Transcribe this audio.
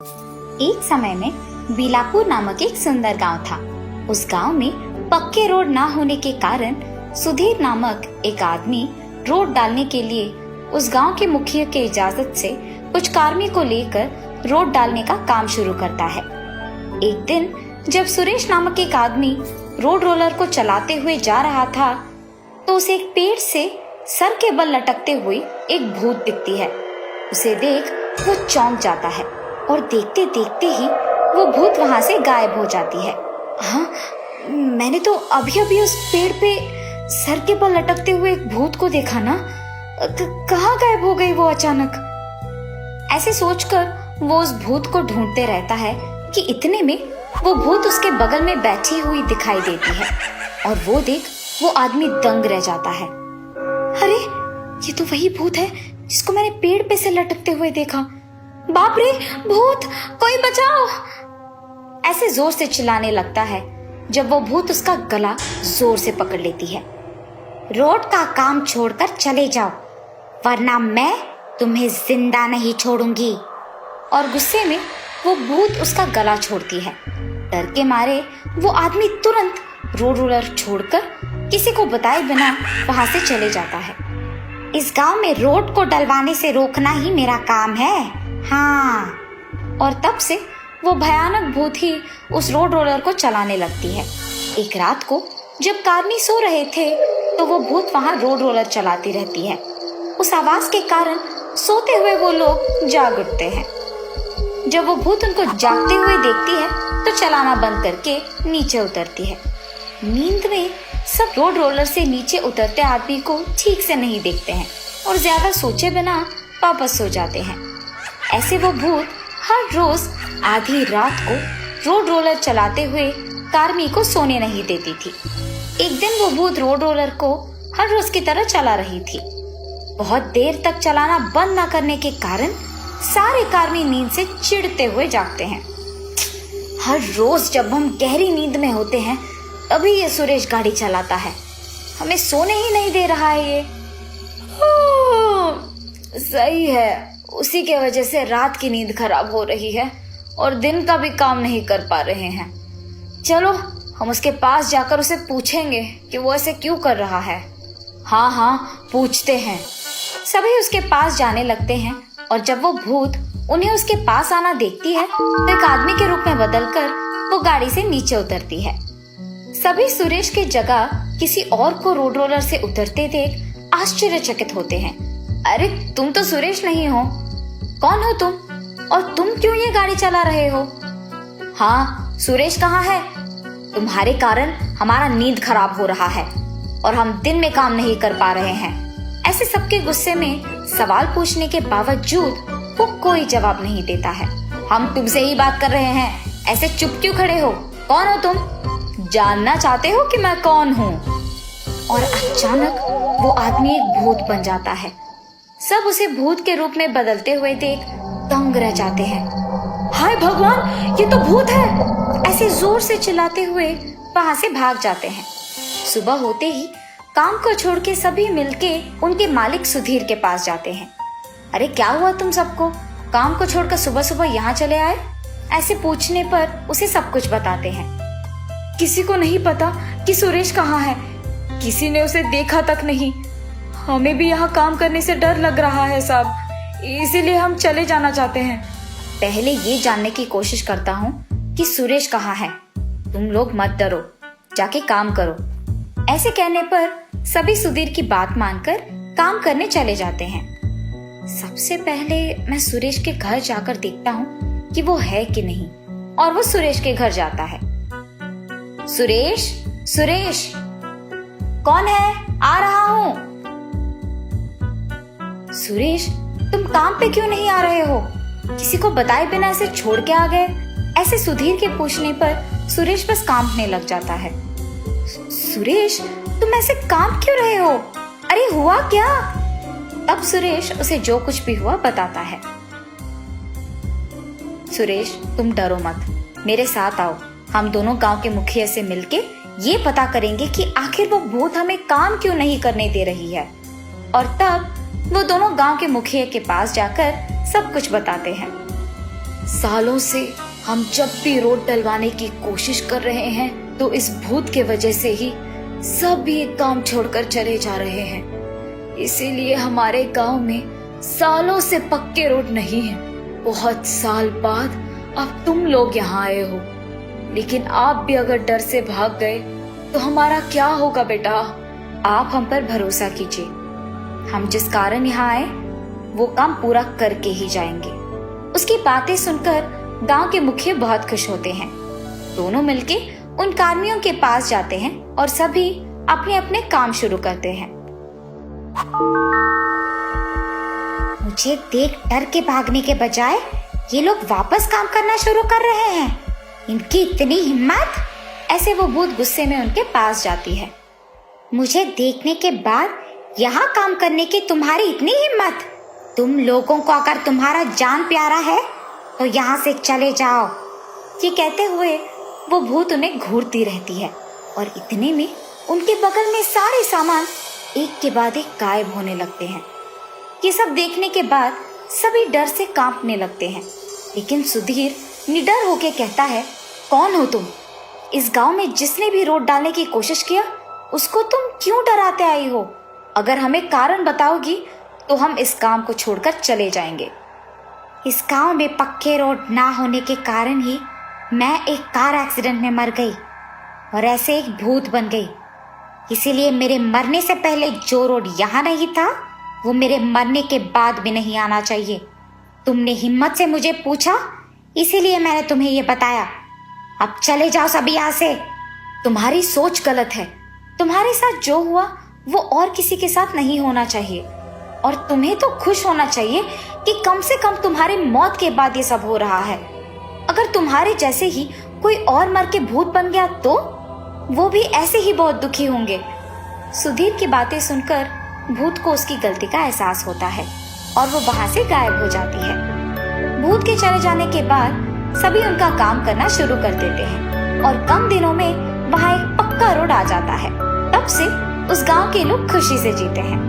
एक समय में बीलापुर नामक एक सुंदर गांव था। उस गांव में पक्के रोड ना होने के कारण सुधीर नामक एक आदमी रोड डालने के लिए उस गांव के मुखिया के इजाजत से कुछ कार्मिक को लेकर रोड डालने का काम शुरू करता है। एक दिन जब सुरेश नामक एक आदमी रोड रोलर को चलाते हुए जा रहा था तो उसे एक पेड़ से सर के बल लटकते हुए एक भूत दिखती है। उसे देख वो चौंक जाता है और देखते देखते ही वो भूत वहां से गायब हो जाती है। हाँ, मैंने तो अभी अभी उस पेड़ पे सर के बल लटकते हुए एक भूत को देखा ना। कहाँ गायब हो गई वो अचानक? ऐसे सोचकर वो उस भूत को ढूंढते रहता है कि इतने में वो भूत उसके बगल में बैठी हुई दिखाई देती है और वो देख वो आदमी दंग रह जाता है। अरे, ये तो वही भूत है जिसको मैंने पेड़ पे से लटकते हुए देखा। बाप रे, भूत, कोई बचाओ! ऐसे जोर से चिल्लाने लगता है जब वो भूत उसका गला जोर से पकड़ लेती है। रोड का काम छोड़कर चले जाओ, वरना मैं तुम्हें जिंदा नहीं छोड़ूंगी। और गुस्से में वो भूत उसका गला छोड़ती है। डर के मारे वो आदमी तुरंत रोड रोलर छोड़कर किसी को बताए बिना वहां से चले जाता है। इस गांव में रोड को डलवाने से रोकना ही मेरा काम है। हाँ। और तब से वो भयानक भूत ही उस रोड रोलर को चलाने लगती है। एक रात को जब कार्मी सो रहे थे तो वो भूत वहां रोड रोलर चलाती रहती है। उस आवाज के कारण सोते हुए वो लोग जाग उठते हैं। जब वो भूत उनको जागते हुए देखती है तो चलाना बंद करके नीचे उतरती है। नींद में सब रोड रोलर से नीचे उतरते आदमी को ठीक से नहीं देखते हैं और ज्यादा सोचे बिना वापस सो जाते हैं। ऐसे वो भूत हर रोज आधी रात को रोड रोलर चलाते हुए कार्मी को सोने नहीं देती थी। एक दिन वो भूत रोड रोलर को हर रोज की तरह चला रही थी। बहुत देर तक चलाना बंद न करने के कारण सारे कार्मी नींद से चिढ़ते हुए जागते हैं। हर रोज जब हम गहरी नींद में होते हैं तभी ये सुरेश गाड़ी चलाता है, हमें सोने ही नहीं दे रहा है ये। सही है, उसी के वजह से रात की नींद खराब हो रही है और दिन का भी काम नहीं कर पा रहे हैं। चलो हम उसके पास जाकर उसे पूछेंगे कि वो ऐसे क्यों कर रहा है। हाँ, पूछते हैं। सभी उसके पास जाने लगते हैं और जब वो भूत उन्हें उसके पास आना देखती है तो एक आदमी के रूप में बदलकर वो गाड़ी से नीचे उतरती है। सभी सुरेश के जगह किसी और को रोड रोलर से उतरते देख आश्चर्यचकित होते हैं। अरे, तुम तो सुरेश नहीं हो। कौन हो तुम और तुम क्यों ये गाड़ी चला रहे हो? हाँ, सुरेश कहाँ है? तुम्हारे कारण हमारा नींद खराब हो रहा है और हम दिन में काम नहीं कर पा रहे हैं। ऐसे सबके गुस्से में सवाल पूछने के बावजूद वो कोई जवाब नहीं देता है। हम तुमसे ही बात कर रहे हैं, ऐसे चुप क्यों खड़े हो? कौन हो तुम? जानना चाहते हो कि मैं कौन हूँ? और अचानक वो आदमी एक भूत बन जाता है। सब उसे भूत के रूप में बदलते हुए देख दंग रह जाते हैं। हाय भगवान, ये तो भूत है! ऐसे जोर से चिल्लाते हुए वहां से भाग जाते हैं। सुबह होते ही काम को छोड़ के सभी मिलके उनके मालिक सुधीर के पास जाते हैं। अरे, क्या हुआ तुम सबको? काम को छोड़कर सुबह सुबह यहाँ चले आए? ऐसे पूछने पर उसे सब कुछ बताते हैं। किसी को नहीं पता कि सुरेश कहाँ है। किसी ने उसे देखा तक नहीं। हमें भी यहाँ काम करने से डर लग रहा है साहब, इसीलिए हम चले जाना चाहते हैं। पहले ये जानने की कोशिश करता हूँ कि सुरेश कहाँ है। तुम लोग मत डरो, जाके काम करो। ऐसे कहने पर सभी सुधीर की बात मानकर काम करने चले जाते हैं। सबसे पहले मैं सुरेश के घर जाकर देखता हूँ कि वो है कि नहीं, और वो सुरेश के घर जाता है। सुरेश, सुरेश, कौन है? आ रहा हूँ। सुरेश, तुम काम पे क्यों नहीं आ रहे हो? किसी को बताए बिना ऐसे छोड़ के आ गए? ऐसे सुधीर के पूछने पर सुरेश बस कांपने लग जाता है। सुरेश, तुम ऐसे कांप क्यों रहे हो? अरे, हुआ क्या? तब सुरेश उसे जो कुछ भी हुआ बताता है। सुरेश, तुम डरो मत, मेरे साथ आओ। हम दोनों गांव के मुखिया से मिलके ये पता करेंगे कि आखिर वो भूत हमें काम क्यों नहीं करने दे रही है। और तब वो दोनों गांव के मुखिया के पास जाकर सब कुछ बताते हैं। सालों से हम जब भी रोड डलवाने की कोशिश कर रहे हैं तो इस भूत के वजह से ही सब भी एक काम छोड़कर चले जा रहे हैं। इसीलिए हमारे गांव में सालों से पक्के रोड नहीं है। बहुत साल बाद अब तुम लोग यहाँ आए हो, लेकिन आप भी अगर डर से भाग गए तो हमारा क्या होगा बेटा? आप हम पर भरोसा कीजिए, हम जिस कारण यहाँ आए वो काम पूरा करके ही जाएंगे। उसकी बातें सुनकर गांव के मुखिया बहुत खुश होते हैं। दोनों मिलके उन कार्मियों के पास जाते हैं और सभी अपने अपने काम शुरू करते हैं। मुझे देख डर के भागने के बजाय ये लोग वापस काम करना शुरू कर रहे हैं। इनकी इतनी हिम्मत! ऐसे वो भूत गुस्से में उनके पास जाती है। मुझे देखने के बाद यहाँ काम करने की तुम्हारी इतनी हिम्मत? तुम लोगों को अगर तुम्हारा जान प्यारा है तो यहाँ से चले जाओ। ये कहते हुए वो भूत उन्हें घूरती रहती है और इतने में उनके बगल में सारे सामान एक के बाद एक गायब होने लगते हैं। ये सब देखने के बाद सभी डर से कांपने लगते हैं, लेकिन सुधीर निडर होके कहता है, कौन हो तुम? इस गांव में जिसने भी रोड डालने की कोशिश किया उसको तुम क्यों डराते आई हो? अगर हमें कारण बताओगी तो हम इस काम को छोड़कर चले जाएंगे। इस गांव में पक्के रोड ना होने के कारण ही मैं एक कार एक्सीडेंट में मर गई और ऐसे एक भूत बन गई। इसीलिए मेरे मरने से पहले जो रोड यहाँ नहीं था वो मेरे मरने के बाद भी नहीं आना चाहिए। तुमने हिम्मत से मुझे पूछा, इसीलिए मैंने तुम्हें ये बताया। अब चले जाओ सभी यहाँ से। तुम्हारी सोच गलत है। तुम्हारे साथ जो हुआ वो और किसी के साथ नहीं होना चाहिए, और तुम्हें तो खुश होना चाहिए कि कम से कम तुम्हारी मौत के बाद ये सब हो रहा है। अगर तुम्हारे जैसे ही कोई और मर के भूत बन गया तो वो भी ऐसे ही बहुत दुखी होंगे। सुधीर की बातें सुनकर भूत को उसकी गलती का एहसास होता है और वो वहां से गायब हो जाती है। भूत के चले जाने के बाद सभी उनका काम करना शुरू कर देते हैं और कम दिनों में वहां एक पक्का रोड आ जाता है। तब से उस गांव के लोग खुशी से जीते हैं।